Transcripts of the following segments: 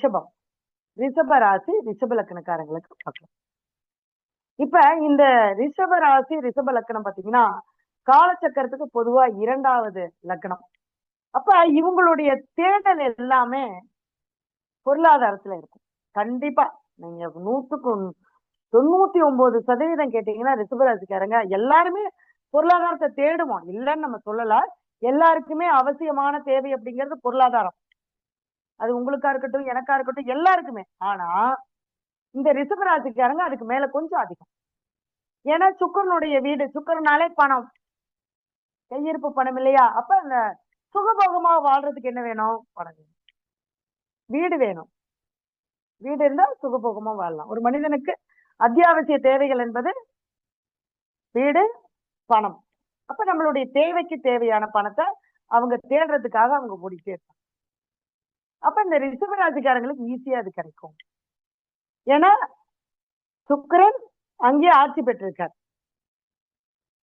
ரிஷபம். ரிஷப ராசி ரிஷப லக்கணக்காரங்களுக்கு பார்க்கலாம். இப்ப இந்த ரிஷப ராசி ரிஷப லக்கணம் பாத்தீங்கன்னா காலச்சக்கரத்துக்கு பொதுவா 2வது லக்கணம். அப்ப இவங்களுடைய தேடல் எல்லாமே பொருளாதாரத்துல இருக்கும். கண்டிப்பா நீங்க 100க்கு 99% கேட்டீங்கன்னா ரிஷபராசிக்காரங்க எல்லாருமே பொருளாதாரத்தை தேடுவோம், இல்லைன்னு நம்ம சொல்லல. எல்லாருக்குமே அவசியமான தேவை அப்படிங்கிறது பொருளாதாரம். அது உங்களுக்கா இருக்கட்டும், எனக்கா இருக்கட்டும், எல்லாருக்குமே. ஆனா இந்த ரிஷபராசிக்காரங்க அதுக்கு மேல கொஞ்சம் அதிகம். ஏன்னா சுக்கரனுடைய வீடு, சுக்கரனாலே பணம், கையிருப்பு பணம் இல்லையா? அப்ப அந்த சுகபோகமா வாழ்றதுக்கு என்ன வேணும்? பணம் வேணும், வீடு வேணும். வீடு இருந்தா சுகபோகமா வாழலாம். ஒரு மனிதனுக்கு அத்தியாவசிய தேவைகள் என்பது வீடு, பணம். அப்ப நம்மளுடைய தேவைக்கு தேவையான பணத்தை அவங்க தேடுறதுக்காக அவங்க ஓடிட்டே இருப்பாங்க. அப்ப இந்த ரிஷபராசிக்காரங்களுக்கு ஈஸியா அது கிடைக்கும். ஏன்னா சுக்கிரன் அங்கே ஆட்சி பெற்றிருக்கார்.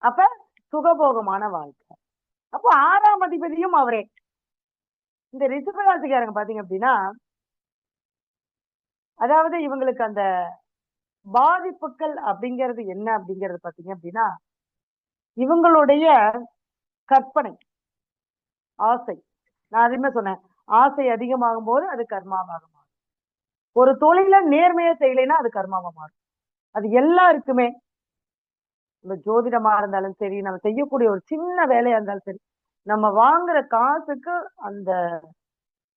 அப்ப சுகபோகமான வாழ்க்கை. அப்போ 6ஆம் அதிபதியும் அவரே. இந்த ரிஷபராசிக்காரங்க பாத்தீங்க அப்படின்னா, அதாவது இவங்களுக்கு அந்த பாதிப்புகள் அப்படிங்கிறது என்ன அப்படிங்கிறது பாத்தீங்க அப்படின்னா, இவங்களுடைய கற்பனை, ஆசை. நான் அதுமே சொன்னேன், ஆசை அதிகமாகும் போது அது கர்மாவாக மாறும். ஒரு தொழில நேர்மையா செய்யலைன்னா அது கர்மாவா மாறும். அது எல்லாருக்குமே, இந்த ஜோதிடமா இருந்தாலும் சரி, நம்ம செய்யக்கூடிய ஒரு சின்ன வேலையா இருந்தாலும் சரி, நம்ம வாங்குற காசுக்கு அந்த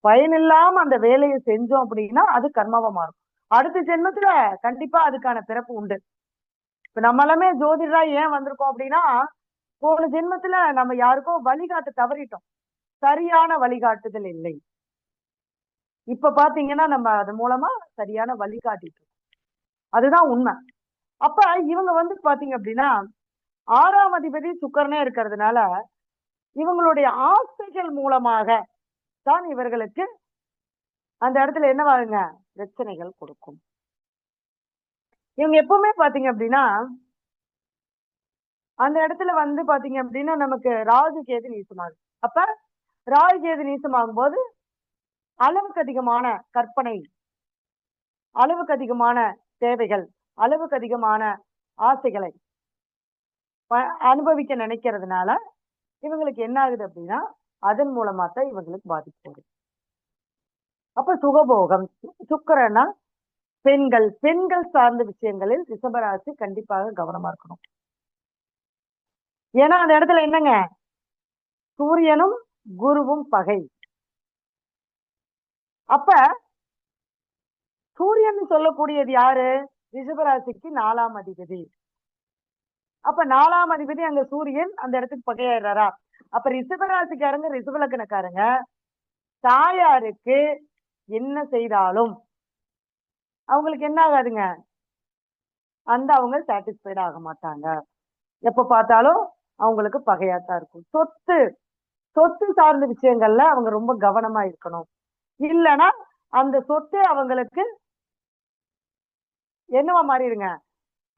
பயனில்லாம அந்த வேலையை செஞ்சோம் அப்படின்னா அது கர்மாவா மாறும். அடுத்த ஜென்மத்துல கண்டிப்பா அதுக்கான பிறப்பு உண்டு. இப்ப நம்ம எல்லாமே ஜோதிடரா ஏன் வந்திருக்கோம் அப்படின்னா, போன ஜென்மத்துல நம்ம யாருக்கோ வழிகாட்ட தவறிட்டோம், சரியான வழிகாட்டுதல் இல்லை. இப்ப பாத்தீங்கன்னா நம்ம அது மூலமா சரியான வழிகாட்டிட்டு, அதுதான் உண்மை. அப்ப இவங்க பாத்தீங்க அப்படின்னா 6ஆம் அதிபதி சுக்கரனே இருக்கிறதுனால இவங்களுடைய ஆசைகள் மூலமாக தான் இவர்களுக்கு அந்த இடத்துல என்னவாகுங்க, பிரச்சனைகள் கொடுக்கும். இவங்க எப்பவுமே பாத்தீங்க அப்படின்னா அந்த இடத்துல பாத்தீங்க அப்படின்னா நமக்கு ராகு கேது நீசமாகும். அப்ப ராகு கேது நீசமாகும் போது அளவுக்கு அதிகமான கற்பனை, அளவுக்கு அதிகமான தேவைகள், அளவுக்கு அதிகமான ஆசைகளை அனுபவிக்க நினைக்கிறதுனால இவங்களுக்கு என்ன ஆகுது அப்படின்னா அதன் மூலமா தான் இவங்களுக்கு பாதிப்பு வரும். அப்ப சுகபோகம். சுக்கிரனா பெண்கள், பெண்கள் சார்ந்த விஷயங்களில் ரிஷபராசி கண்டிப்பாக கவனமா இருக்கணும். ஏன்னா அந்த இடத்துல என்னங்க, சூரியனும் குருவும் பகை. அப்ப சூரியன் சொல்லக்கூடியது யாரு? ரிஷபராசிக்கு 4ஆம் அதிபதி. அப்ப 4ஆம் அதிபதி அங்க சூரியன் அந்த இடத்துக்கு பகையாடுறாரா? அப்ப ரிஷபராசிக்காரங்க, ரிஷப லக்கணக்காரங்க தாயாருக்கு என்ன செய்தாலும் அவங்களுக்கு என்ன ஆகாதுங்க, அவங்க சாட்டிஸ்ஃபைட் ஆக மாட்டாங்க. எப்ப பார்த்தாலும் அவங்களுக்கு பகையாத்தான் இருக்கும். சொத்து, சொத்து சார்ந்த விஷயங்கள்ல அவங்க ரொம்ப கவனமா இருக்கணும். இல்லைன்னா அந்த சொத்து அவங்களுக்கு என்னவா மாறிடுங்க,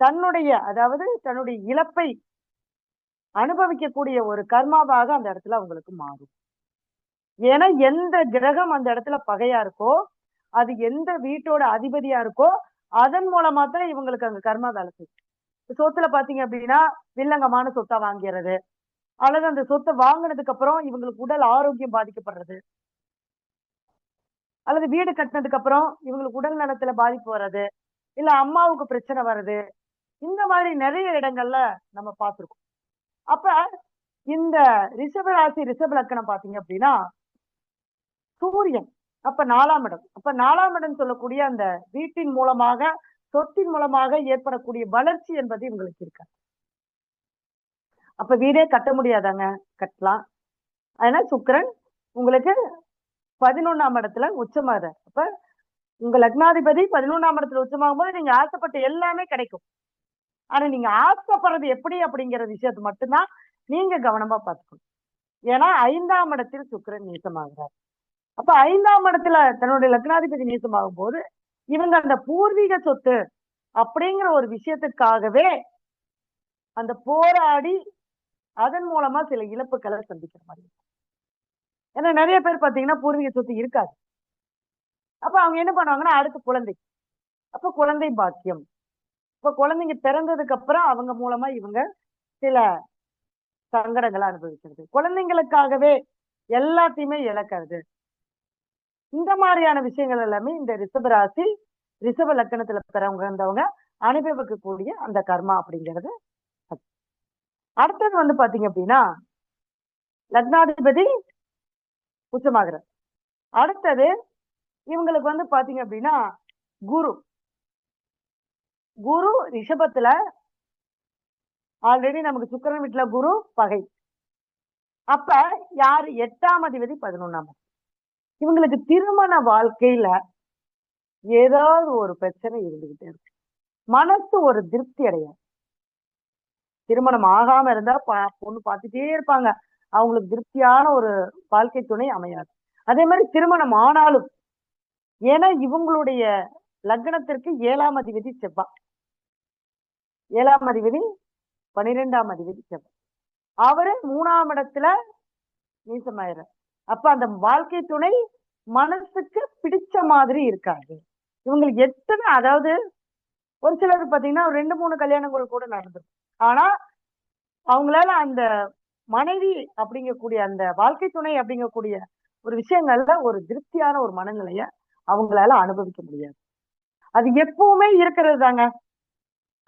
தன்னுடைய அதாவது தன்னுடைய இழப்பை அனுபவிக்கக்கூடிய ஒரு கர்மாவாக அந்த இடத்துல அவங்களுக்கு மாறும். ஏன்னா எந்த கிரகம் அந்த இடத்துல பகையா இருக்கோ, அது எந்த வீட்டோட அதிபதியா இருக்கோ அதன் மூலமா தான் இவங்களுக்கு அங்க கர்மா வேலை செய்யும். சொத்துல பாத்தீங்க அப்படின்னா வில்லங்கமான சொத்தா வாங்கிறது, அல்லது அந்த சொத்தை வாங்கினதுக்கு அப்புறம் இவங்களுக்கு உடல் ஆரோக்கியம் பாதிக்கப்படுறது, அல்லது வீடு கட்டினதுக்கு அப்புறம் இவங்களுக்கு உடல் நலத்துல பாதிப்பு வர்றது, இல்ல அம்மாவுக்கு பிரச்சனை வருது. இந்த மாதிரி நிறைய இடங்கள்ல நம்ம பார்த்திருக்கோம். அப்ப இந்த ரிஷபராசி ரிஷப லக்கணம் பாத்தீங்க அப்படின்னா சூரியன் அப்ப 4ஆம் இடம். அப்ப 4ஆம் இடம் சொல்லக்கூடிய அந்த வீட்டின் மூலமாக, சொத்தின் மூலமாக ஏற்படக்கூடிய வளர்ச்சி என்பது இவங்களுக்கு இருக்க. அப்ப வீடே கட்ட முடியாதாங்க? கட்டலாம். அதனால சுக்கிரன் உங்களுக்கு 11ஆம் இடத்துல உச்சமாகுது. அப்ப உங்க லக்னாதிபதி 11ஆம் இடத்துல உச்சமாகும் போது நீங்க ஆசைப்பட்ட எல்லாமே கிடைக்கும். ஆனா நீங்க ஆசைப்படுறது எப்படி அப்படிங்கிற விஷயத்தை மட்டும்தான் நீங்க கவனமா பார்த்துக்கணும். ஏன்னா 5ஆம் இடத்தில் சுக்கிரன் நீசமாகிறார். அப்ப 5ஆம் இடத்துல தன்னுடைய லக்னாதிபதி நீசமாகும் போது இவங்க அந்த பூர்வீக சொத்து அப்படிங்கிற ஒரு விஷயத்துக்காகவே அந்த போராடி அதன் மூலமா சில இழப்புகளை சந்திக்கிற மாதிரி இருக்கும். ஏன்னா நிறைய பேர் பாத்தீங்கன்னா பூர்வீக சொத்து இருக்காது. அப்ப அவங்க என்ன பண்ணுவாங்கன்னா அடுத்து குழந்தை, அப்ப குழந்தை பாக்கியம். இப்ப குழந்தைங்க பிறந்ததுக்கு அப்புறம் அவங்க மூலமா இவங்க சில சங்கடங்களை அனுபவிக்கிறது, குழந்தைங்களுக்காகவே எல்லாத்தையுமே இழக்கிறது. இந்த மாதிரியான விஷயங்கள் எல்லாமே இந்த ரிஷப ராசி ரிஷப லக்கணத்துல பிறந்தவங்க அனுபவிக்கக்கூடிய அந்த கர்மா அப்படிங்கிறது. அடுத்தது வந்து பாத்தீங்க அப்படின்னா லக்னாதிபதி உச்சமாகிறார். அடுத்தது இவங்களுக்கு வந்து பாத்தீங்க அப்படின்னா குரு குரு ரிஷபத்துல ஆல்ரெடி நமக்கு சுக்கிரன் வீட்டுல குரு பகை. அப்ப யாரு 8ஆம் அதிபதி 11ஆம். இவங்களுக்கு திருமண வாழ்க்கையில ஏதாவது ஒரு பிரச்சனை இருந்துகிட்டே இருக்கு, மனசு ஒரு திருப்தி அடையாது. திருமணம் ஆகாம இருந்தா பொண்ணு பார்த்துட்டே இருப்பாங்க, அவங்களுக்கு திருப்தியான ஒரு வாழ்க்கை துணை அமையாது. அதே மாதிரி திருமணம் ஆனாலும், ஏன்னா இவங்களுடைய லக்னத்திற்கு 7ஆம் அதிபதி செவ்வாய், 7ஆம் அதிபதி 12ஆம் அதிபதி செவ்வாய், அவரு 3ஆம் இடத்துல நீசமாயிர. அப்ப அந்த வாழ்க்கை துணை மனசுக்கு பிடிச்ச மாதிரி இருக்காது. இவங்களுக்கு எத்தனை, அதாவது ஒரு சிலர் பாத்தீங்கன்னா 2-3 கல்யாணங்கள் கூட நடந்திருக்கும், ஆனா அவங்களால அந்த மனைவி அப்படிங்கக்கூடிய அந்த வாழ்க்கை துணை அப்படிங்கக்கூடிய ஒரு விஷயங்கள்ல ஒரு திருப்தியான ஒரு மனநிலைய அவங்களால அனுபவிக்க முடியாது. அது எப்பவுமே இருக்கிறது தாங்க,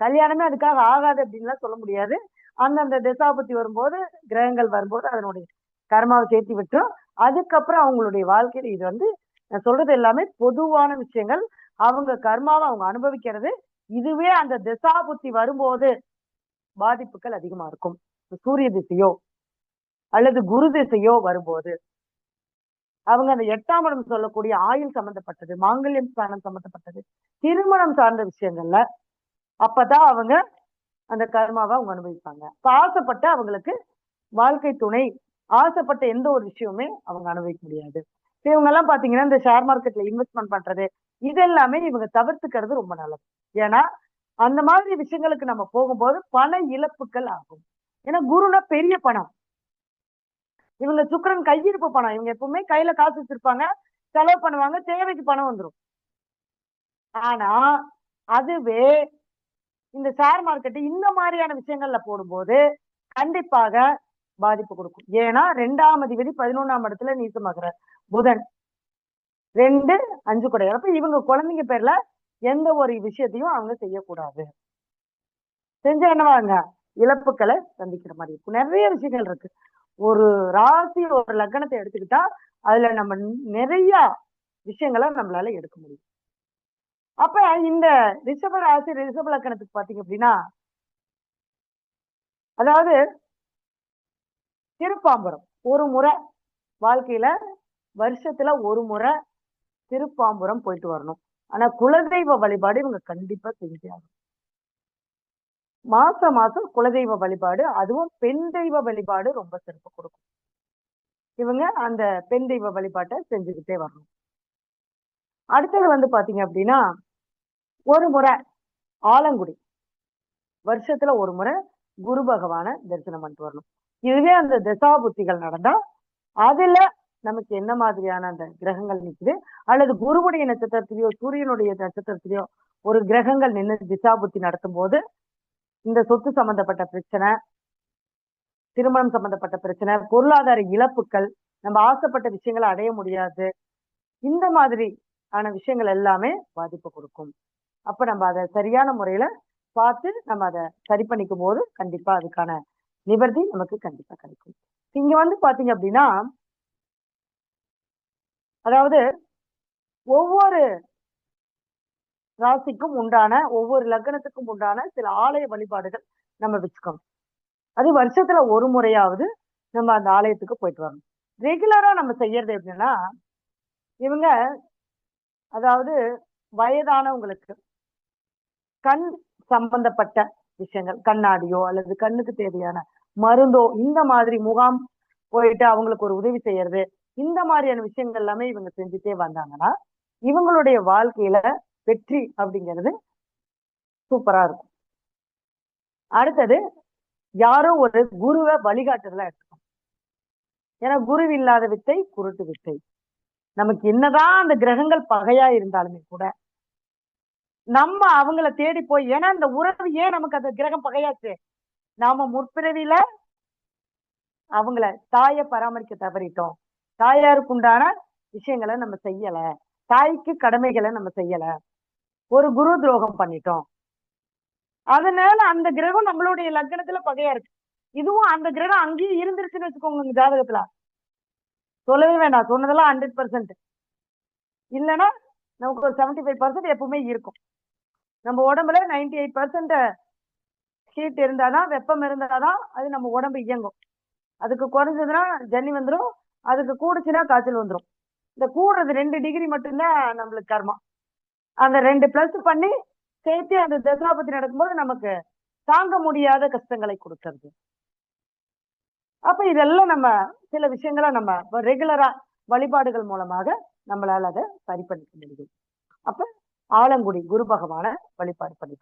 கல்யாணமே அதுக்காக ஆகாது அப்படின்லாம் சொல்ல முடியாது. அந்தந்த திசாபுத்தி வரும்போது, கிரகங்கள் வரும்போது அதனுடைய கர்மாவை சேர்த்து விட்டுரும். அதுக்கப்புறம் அவங்களுடைய வாழ்க்கையில இது வந்து நான் சொல்றது எல்லாமே பொதுவான விஷயங்கள். அவங்க கர்மாவை அவங்க அனுபவிக்கிறது. இதுவே அந்த திசாபுத்தி வரும்போது பாதிப்புகள் அதிகமா இருக்கும். சூரிய திசையோ அல்லது குரு திசையோ வரும்போது அவங்க அந்த 8ஆம் இடம் சொல்லக்கூடிய ஆயுள் சம்பந்தப்பட்டது, மாங்கல்யம் ஸ்தானம் சம்பந்தப்பட்டது, திருமணம் சார்ந்த விஷயங்கள்ல அப்பதான் அவங்க அந்த கர்மாவை அவங்க அனுபவிப்பாங்க. ஆசைப்பட்ட அவங்களுக்கு வாழ்க்கை துணை, ஆசைப்பட்ட எந்த ஒரு விஷயமுமே அவங்க அனுபவிக்க முடியாது. இவங்க எல்லாம் பாத்தீங்கன்னா இந்த ஷேர் மார்க்கெட்ல இன்வெஸ்ட்மெண்ட் பண்றது இதெல்லாமே இவங்க தவிர்த்துக்கிறது ரொம்ப நல்லது. ஏன்னா அந்த மாதிரி விஷயங்களுக்கு நம்ம போகும்போது பண இழப்புகள் ஆகும். ஏன்னா குருனா பெரிய பணம், இவங்க சுக்கிரன் கையிருப்பு பணம், இவங்க எப்பவுமே கையில காசு வச்சிருப்பாங்க, செலவு பண்ணுவாங்க, தேவைக்கு பணம் வந்துடும். ஆனா அதுவே இந்த ஷேர் மார்க்கெட் இந்த மாதிரியான விஷயங்கள்ல போடும்போது கண்டிப்பாக பாதிப்பு கொடுக்கும். ஏன்னா 2ஆம் அதிபதி 11ஆம் இடத்துல நீசமாகிறார் புதன், 2 5 குடையார். அப்ப இவங்க குழந்தைங்க பேர்ல எந்த ஒரு விஷயத்தையும் அவங்க செய்யக்கூடாது. செஞ்ச என்னவாங்க இழப்புகளை சந்திக்கிற மாதிரி இருக்கும். நிறைய விஷயங்கள் இருக்கு. ஒரு ராசி ஒரு லக்னத்தை எடுத்துக்கிட்டா அதுல நம்ம நிறைய விஷயங்களை நம்மளால எடுக்க முடியும். அப்ப இந்த ரிஷப ராசி ரிஷப லக்னத்துக்கு பாத்தீங்க அப்படின்னா, அதாவது திருப்பாம்புரம் ஒரு முறை வாழ்க்கையில வருஷத்துல ஒரு முறை திருப்பாம்புரம் போயிட்டு வரணும். ஆனா குலதெய்வ வழிபாடு இவங்க கண்டிப்பா செஞ்சே ஆகணும். மாசம் மாசம் குலதெய்வ வழிபாடு, அதுவும் பெண் தெய்வ வழிபாடு ரொம்ப சிறப்பு கொடுக்கும். இவங்க அந்த பெண் தெய்வ வழிபாட்டை செஞ்சுக்கிட்டே வரணும். அடுத்தது வந்து பாத்தீங்க அப்படின்னா ஒரு முறை ஆலங்குடி, வருஷத்துல ஒரு முறை குரு பகவான தரிசனம் பண்ணிட்டு வரணும். இதுவே அந்த தசாபுத்திகள் நடந்தா அதுல நமக்கு என்ன மாதிரியான அந்த கிரகங்கள் நிக்குது, அல்லது குருவுடைய நட்சத்திரத்திலேயோ சூரியனுடைய நட்சத்திரத்திலேயோ ஒரு கிரகங்கள் நின்று திசாபுத்தி நடத்தும் போது இந்த சொத்து சம்பந்தப்பட்ட பிரச்சனை, திருமணம் சம்பந்தப்பட்ட பிரச்சனை, பொருளாதார இழப்புகள், நம்ம ஆசைப்பட்ட விஷயங்களை அடைய முடியாது, இந்த மாதிரி ஆன விஷயங்கள் எல்லாமே பாதிப்பு கொடுக்கும். அப்ப நம்ம அதை சரியான முறையில பார்த்து நம்ம அதை சரி பண்ணிக்கும் போது கண்டிப்பா அதுக்கான நிவர்த்தி நமக்கு கண்டிப்பா கிடைக்கும். இங்க வந்து பாத்தீங்க அப்படின்னா, அதாவது ஒவ்வொரு ராசிக்கும் உண்டான ஒவ்வொரு லக்னத்துக்கும் உண்டான சில ஆலய வழிபாடுகள் நம்ம வச்சுக்கணும். அது வருஷத்துல ஒரு முறையாவது நம்ம அந்த ஆலயத்துக்கு போயிட்டு வரணும். ரெகுலரா நம்ம செய்யறது எப்படின்னா, இவங்க அதாவது வயதானவங்களுக்கு கண் சம்பந்தப்பட்ட விஷயங்கள், கண்ணாடியோ அல்லது கண்ணுக்கு தேவையான மருந்தோ, இந்த மாதிரி முகாம் போயிட்டு அவங்களுக்கு ஒரு உதவி செய்யறது, இந்த மாதிரியான விஷயங்கள் எல்லாமே இவங்க செஞ்சுட்டே வந்தாங்கன்னா இவங்களுடைய வாழ்க்கையில வெற்றி அப்படிங்கிறது சூப்பரா இருக்கும். அடுத்தது யாரோ ஒரு குருவை வழிகாட்டுதலா எடுத்துக்கணும். ஏன்னா குரு இல்லாத வித்தை குருட்டு வித்தை. நமக்கு என்னதான் அந்த கிரகங்கள் பகையா இருந்தாலுமே கூட நம்ம அவங்கள தேடி போய், ஏன்னா இந்த உறவு ஏன் நமக்கு அந்த கிரகம் பகையாச்சு? நாம முற்பிறவியில அவங்கள தாயை பராமரிக்க தவறிட்டோம். தாயாருக்கு உண்டான விஷயங்களை நம்ம செய்யல. தாய்க்கு கடமைகளை நம்ம செய்யல. ஒரு குரு துரோகம் பண்ணிட்டோம். அதனால அந்த கிரகம் நம்மளுடைய லக்னத்துல பகையா இருக்கு. இதுவும் அந்த கிரகம் அங்கேயும் இருந்துருச்சுன்னு வச்சுக்கோங்க உங்க ஜாதகத்துல. சொல்லவே வேண்டாம். சொன்னதெல்லாம் 100%. இல்லைன்னா நமக்கு ஒரு 75% எப்பவுமே இருக்கும். நம்ம உடம்புல 98% ஹீட் இருந்தாதான், வெப்பம் இருந்தாதான் அது நம்ம உடம்பு இயங்கும். அதுக்கு குறைஞ்சதுன்னா ஜன்னி வந்துடும். அதுக்கு கூடுச்சுன்னா காய்ச்சல் வந்துடும். இந்த கூடுறது 2 டிகிரி மட்டும்தான் நம்மளுக்கு கர்மா. அந்த 2 பிளஸ் பண்ணி சேர்த்து அந்த தசாபதி நடக்கும்போது நமக்கு தாங்க முடியாத கஷ்டங்களை கொடுக்கறது. அப்ப இதெல்லாம் நம்ம சில விஷயங்களை நம்ம ரெகுலரா வழிபாடுகள் மூலமாக நம்மளால அதை சரி பண்ணிக்க முடியும். அப்ப ஆலங்குடி குரு பகவான வழிபாடு பண்ணிட்டோம்.